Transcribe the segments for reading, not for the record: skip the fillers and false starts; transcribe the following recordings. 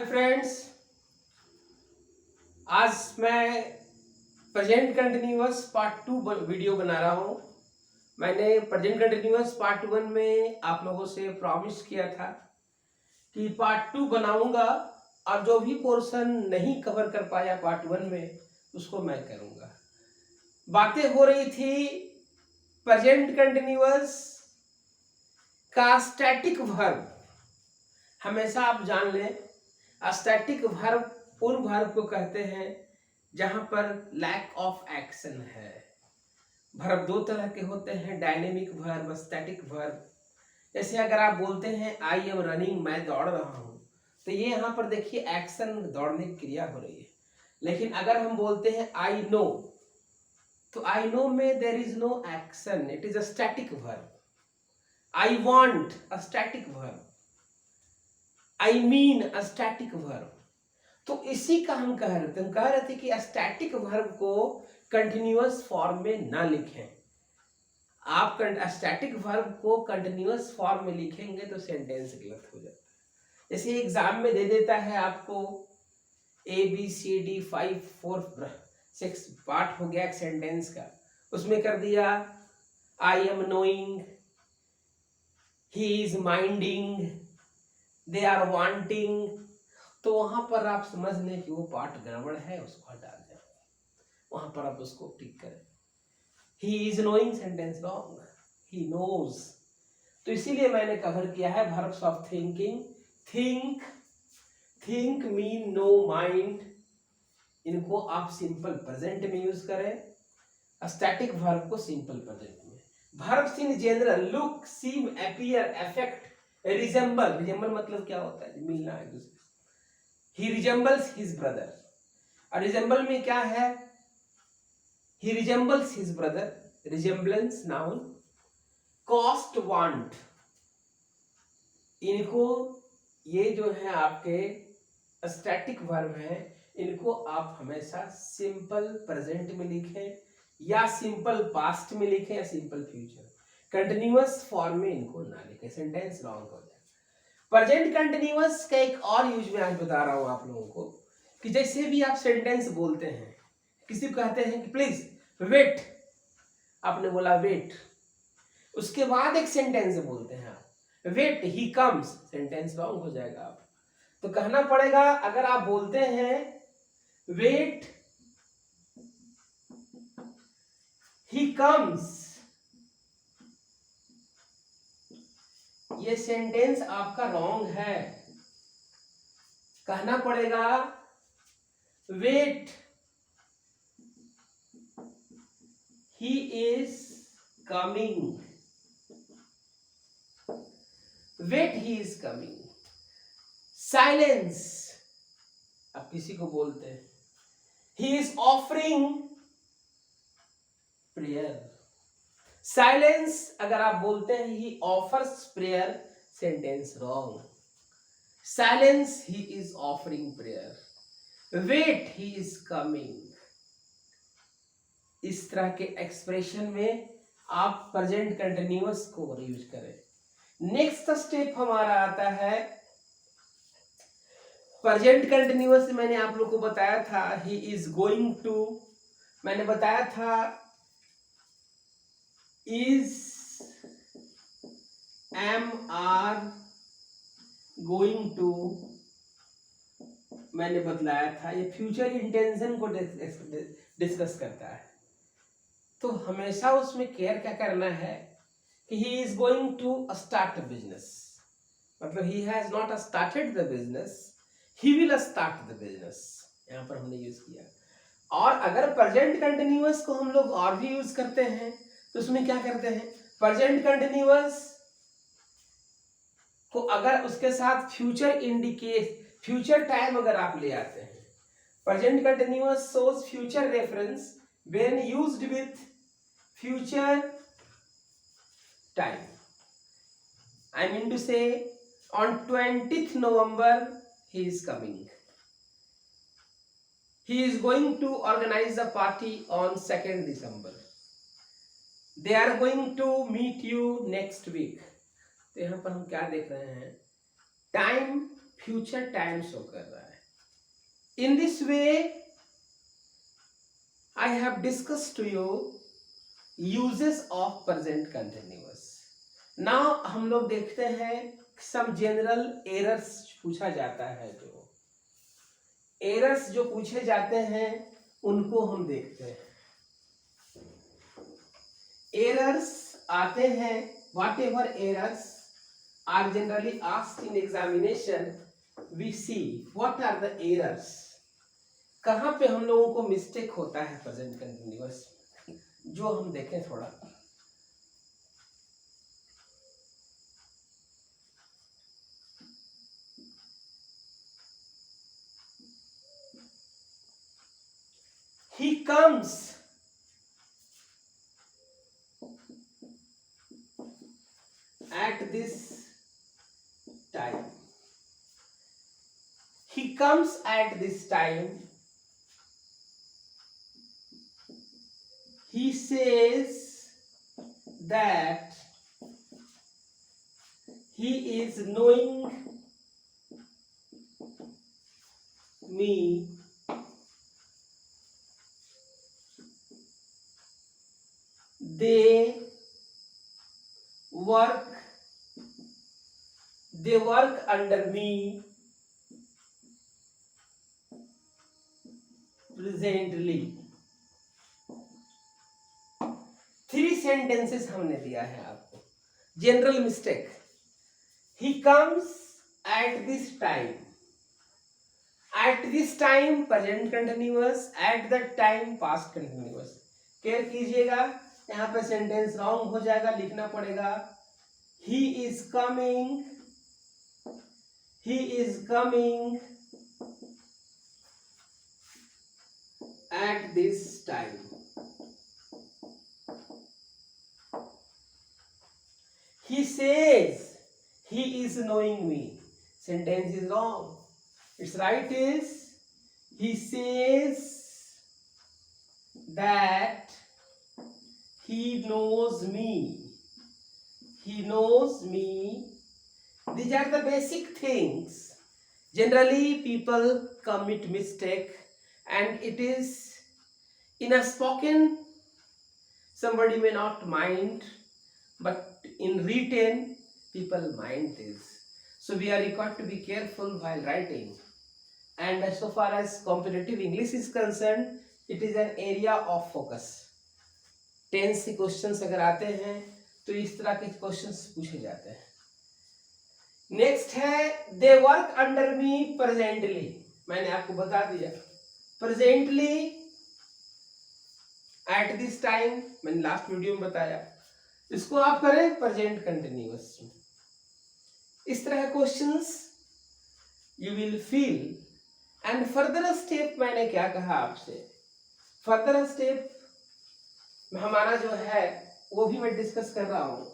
Hi friends, आज मैं present continuous part 2 video बना रहा हूँ। मैंने प्रेजेंट कंटिन्यूअस पार्ट 1 में आप लोगों से प्रॉमिस किया था कि पार्ट 2 बनाऊंगा और जो भी पोर्शन नहीं कवर कर पाया पार्ट 1 में उसको मैं करूंगा। बातें हो रही थी प्रेजेंट कंटिन्यूअस का स्टैटिक वर्ब। हमेशा आप जान लें, स्टैटिक वर्ब उन वर्ब को कहते हैं जहां पर लैक ऑफ एक्शन है। वर्ब दो तरह के होते हैं, डायनेमिक वर्ब, स्टैटिक वर्ब। जैसे अगर आप बोलते हैं आई एम रनिंग, मैं दौड़ रहा हूं, तो ये यहां पर देखिए एक्शन, दौड़ने की क्रिया हो रही है। लेकिन अगर हम बोलते हैं आई नो, तो आई नो में there is no action, it is a static verb. I want, a static verb. I mean, a static verb. तो इसी का हम कह रहे थे, कि स्टैटिक वर्ब को कंटिन्यूअस फॉर्म में ना लिखें। आप स्टैटिक वर्ब को कंटिन्यूअस फॉर्म में लिखेंगे तो सेंटेंस गलत हो जाता है। जैसे एग्जाम में दे देता है आपको ABCD 5 4 6 पार्ट हो गया एक सेंटेंस का, उसमें कर दिया I am knowing, he is minding, they are wanting, तो वहां पर आप समझ लें कि वो पार्ट गड़बड़ है, उसको हटा दें। वहां पर आप उसको टिक करें। He is knowing sentence wrong, he knows. तो इसीलिए मैंने कवर किया है verbs of thinking. Think, think mean know mind, इनको आप सिंपल प्रेजेंट में यूज करें, स्टैटिक वर्ब को सिंपल प्रेजेंट में। Verbs in general look, seem, appear, affect, resemble. Resemble मतलब क्या होता है? मिलना है दूसरे। He resembles his brother। और रिजेंबल में क्या है? He resembles his brother, resemblance noun। cost, want, इनको, ये जो है आपके स्टैटिक वर्ब है, इनको आप हमेशा सिंपल प्रेजेंट में लिखें, या सिंपल पास्ट में लिखें, या सिंपल फ्यूचर। कंटिन्यूअस फॉर्म में इनको ना लिखें, सेंटेंस रॉन्ग हो जाए। प्रेजेंट कंटिन्यूअस का एक और यूज मैं आज बता रहा हूं आप लोगों को, कि जैसे भी आप सेंटेंस बोलते हैं, किसी को कहते हैं कि प्लीज वेट, आपने बोला वेट, उसके बाद एक सेंटेंस बोलते हैं आप wait he comes, sentence wrong हो जाएगा। आप तो कहना पड़ेगा, अगर आप बोलते हैं वेट ही कम्स, ये सेंटेंस आपका रॉन्ग है। कहना पड़ेगा wait he is coming, wait he is coming। silence, आप किसी को बोलते हैं he is offering prayer। silence अगर आप बोलते हैं he offers prayer, sentence wrong. silence he is offering prayer, wait he is coming। इस तरह के एक्सप्रेशन में आप प्रेजेंट कंटिन्यूअस को यूज करें। नेक्स्ट स्टेप हमारा आता है प्रेजेंट कंटिन्यूअस। मैंने आप लोग को बताया था ही इज गोइंग टू, मैंने बताया था is, am, are, going to, मैंने बतलाया था ये फ्यूचर इंटेंशन को डिस्कस करता है। तो हमेशा उसमें केयर क्या करना है कि he is going to start a business, मतलब he has not started the business, he will start the business, यहां पर हमने यूज किया। और अगर प्रेजेंट कंटिन्यूअस को हम लोग और भी यूज करते हैं तो उसमें क्या करते हैं, प्रेजेंट कंटिन्यूअस को अगर उसके साथ फ्यूचर इंडिकेट, फ्यूचर टाइम अगर आप ले आते हैं, present continuous shows future reference when used with future time। I mean to say on 20th November he is coming, he is going to organize a party on 2nd December, they are going to meet you next week। तो यहाँ पर हम क्या देख रहे हैं, time, future time show कर रहा है। In this way I have discuss to you uses of present continuous. Now हम लोग देखते हैं सम जनरल एरर्स पूछा जाता है। जो एरर्स जो पूछे जाते हैं उनको हम देखते हैं। एरर्स आते हैं, whatever errors are generally asked in examination, we see what are the errors. कहाँ पे हम लोगों को मिस्टेक होता है प्रेजेंट कंटिन्यूअस, जो हम देखें थोड़ा। He comes at this time. He comes at this time. He says that he is knowing me. They work under me presently. 3 sentences हमने दिया है आपको। General mistake, he comes at this time. At this time present continuous, at that time past continuous। Care कीजिएगा, यहाँ पे sentence wrong हो जाएगा, लिखना पड़ेगा he is coming at this time. He says he is knowing me. Sentence is wrong. Its right is he says that he knows me. He knows me. These are the basic things. Generally people commit mistake, and it is in a spoken somebody may not mind, but in written people mind this. So we are required to be careful while writing. And so far as competitive English is concerned, it is an area of focus. Tense के questions अगर आते हैं तो इस तरह के questions पूछे जाते हैं। नेक्स्ट है they work under me presently. मैंने आपको बता दिया प्रेजेंटली एट दिस टाइम, मैंने लास्ट वीडियो में बताया। इसको आप करें प्रेजेंट कंटिन्यूअस। इस तरह questions you will feel. And further step मैंने क्या कहा आपसे, फर्दर स्टेप हमारा जो है वो भी मैं डिस्कस कर रहा हूं।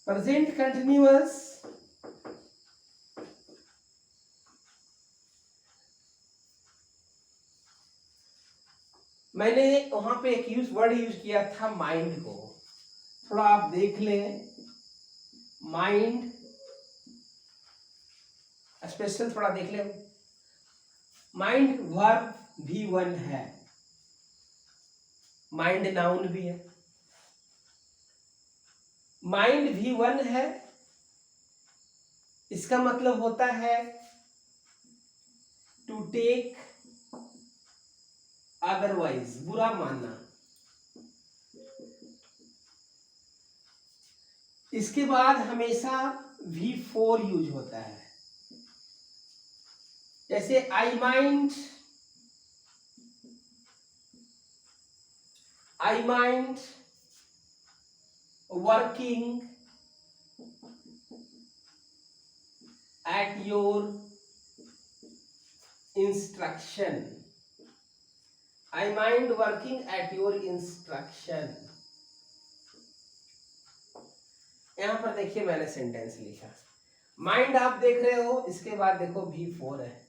प्रेजेंट कंटिन्यूअस मैंने वहां पे एक वर्ड यूज किया था माइंड को, थोड़ा आप देख लें। माइंड स्पेशल थोड़ा देख ले। माइंड वर्ब भी वन है, माइंड नाउन भी है, माइंड भी वन है। इसका मतलब होता है टू टेक अदरवाइज, बुरा मानना। इसके बाद हमेशा V4 यूज होता है। जैसे I mind working at your instruction. I mind working at your instruction. यहां पर देखिए मैंने सेंटेंस लिखा, माइंड आप देख रहे हो, इसके बाद देखो V4 है।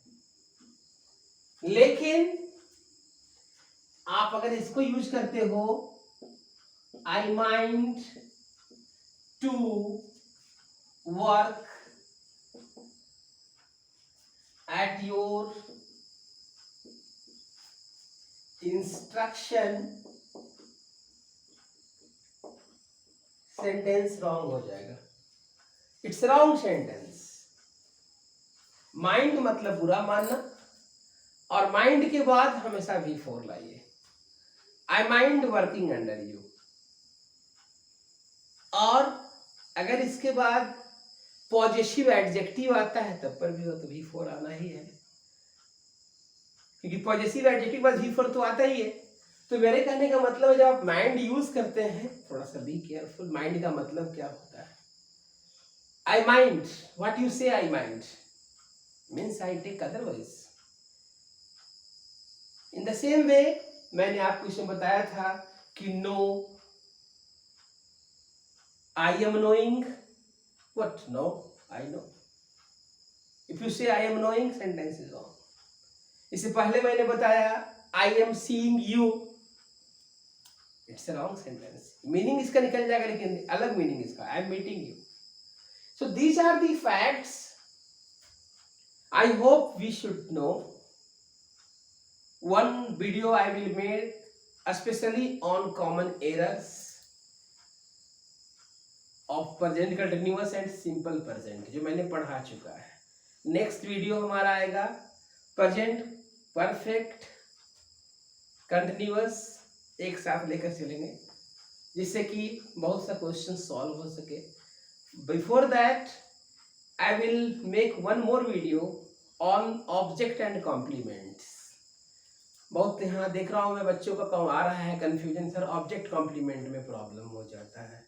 लेकिन आप अगर इसको यूज करते हो, I mind to work at your instruction, sentence wrong हो जाएगा। It's wrong sentence. माइंड मतलब बुरा मानना, और माइंड के बाद हमेशा V4 लाइए। आई माइंड वर्किंग अंडर यू। और अगर इसके बाद पॉजिटिव एडजेक्टिव आता है तब पर भी हो तो V4 आना ही है, क्योंकि पॉजिटिव एडजेक्टिव बाद V4 तो आता ही है। तो मेरे कहने का मतलब है, जब आप माइंड यूज करते हैं थोड़ा सा बी केयरफुल। माइंड का मतलब क्या होता है? आई mind, what you say I mind means I take otherwise. In the same way मैंने आपको इसमें बताया था कि no, I am knowing, what? No, I know. If you say I am knowing, sentence is wrong. इससे पहले मैंने बताया I am seeing you, it's a wrong sentence. Meaning इसका निकल जाएगा लेकिन अलग मीनिंग इसका, I am meeting you. So these are the facts I hope we should know. One video I will make especially on common errors of present continuous and simple present, जो मैंने पढ़ा चुका है। नेक्स्ट वीडियो हमारा आएगा present perfect continuous, एक साथ लेकर चलेंगे जिससे कि बहुत सा क्वेश्चन सॉल्व हो सके। Before that I will make one more video on object and complements. बहुत यहाँ देख रहा हूँ मैं बच्चों का कम आ रहा है कंफ्यूजन, सर ऑब्जेक्ट कॉम्प्लीमेंट में प्रॉब्लम हो जाता है,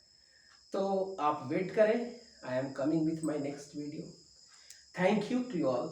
तो आप वेट करें। I am coming with my next video. Thank you to all.